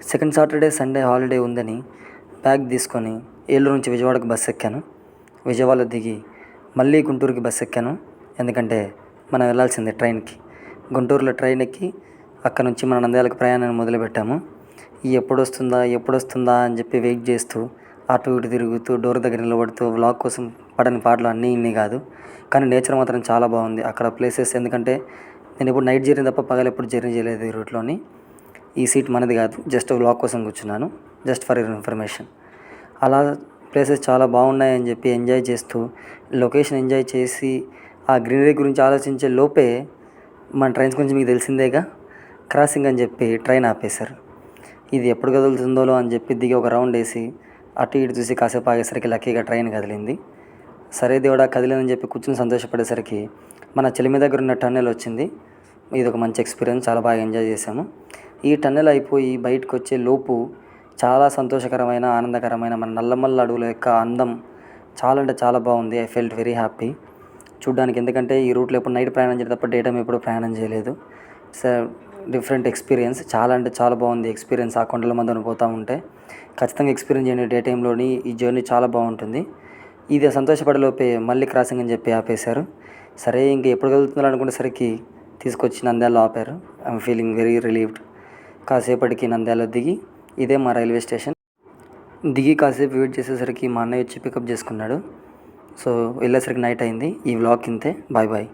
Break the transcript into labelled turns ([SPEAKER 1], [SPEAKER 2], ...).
[SPEAKER 1] Second Saturday Sunday holiday ఉందని bag తీసుకొని ఏలూరు నుంచి విజయవాడకు బస్సు ఎక్కాను. విజయవాడలో దిగి మళ్ళీ గుంటూరుకి బస్సు ఎక్కాను. ఎందుకంటే మనం వెళ్ళాల్సిందే ట్రైన్కి. గుంటూరులో ట్రైన్ ఎక్కి అక్కడ నుంచి మన నంద్యాలకు ప్రయాణాన్ని మొదలుపెట్టాము. ఎప్పుడొస్తుందా అని చెప్పి వెయిట్ చేస్తూ అటు ఇటు తిరుగుతూ డోర్ దగ్గర నిలబడుతూ వ్లాగ్ కోసం పాడని పాటలు అన్నీ ఇన్ని కాదు, కానీ నేచర్ మాత్రం చాలా బాగుంది అక్కడ ప్లేసెస్. ఎందుకంటే నేను ఇప్పుడు నైట్ జర్నీ తప్ప పగలు ఎప్పుడు జర్నీ చేయలేదు ఈ రూట్లోని. ఈ సీట్ మనది కాదు, జస్ట్ వ్లాగ్ కోసం కూర్చున్నాను, జస్ట్ ఫర్ యువర్ ఇన్ఫర్మేషన్. అలా ప్లేసెస్ చాలా బాగున్నాయని చెప్పి ఎంజాయ్ చేస్తూ లొకేషన్ ఎంజాయ్ చేసి ఆ గ్రీనరీ గురించి ఆలోచించే లోపే మన ట్రైన్స్ గురించి మీకు తెలిసిందేగా, క్రాసింగ్ అని చెప్పి ట్రైన్ ఆపేశారు. ఇది ఎప్పుడు కదులుతుందో అని చెప్పి దిగి ఒక రౌండ్ వేసి అటు ఇటు చూసి కాసేపు ఆగేసరికి లక్కీగా ట్రైన్ కదిలింది. సరే దేవుడా కదిలిందని చెప్పి కూర్చుని సంతోషపడేసరికి మన చెలిమి దగ్గర ఉన్న టన్నెల్ వచ్చింది. ఇది ఒక మంచి ఎక్స్పీరియన్స్, చాలా బాగా ఎంజాయ్ చేసాము. ఈ టన్నెల్ అయిపోయి బయటకు వచ్చే లోపు చాలా సంతోషకరమైన ఆనందకరమైన మన నల్లమల్ల అడవుల యొక్క అందం చాలా అంటే చాలా బాగుంది. ఐ ఫెల్ట్ వెరీ హ్యాపీ చూడ్డానికి. ఎందుకంటే ఈ రూట్లో ఎప్పుడు నైట్ ప్రయాణం చేయడం తప్ప డే టైం ఎప్పుడు ప్రయాణం చేయలేదు. ఇట్స్ డిఫరెంట్ ఎక్స్పీరియన్స్, చాలా అంటే చాలా బాగుంది ఎక్స్పీరియన్స్. ఆ కొండల మధ్యన పోతూ ఉంటే ఖచ్చితంగా ఎక్స్పీరియన్స్ చేయండి డే టైంలోని. ఈ జర్నీ చాలా బాగుంటుంది. ఇది సంతోషపడేలోపే మళ్ళీ క్రాసింగ్ అని చెప్పి ఆపేశారు. సరే ఇంక ఎప్పుడు కదులుతున్నారు అనుకునేసరికి తీసుకొచ్చి నంద్యాలలో ఆపారు. I'm feeling very relieved. కాసేపటికి నంద్యాలలో దిగి, ఇదే మా రైల్వే స్టేషన్, దిగి కాసేపు వెయిట్ చేసేసరికి మా అన్నయ్య వచ్చి పికప్ చేసుకున్నాడు. సో వెళ్ళేసరికి నైట్ అయింది. ఈ వ్లాగ్ ఇంతే. Bye bye.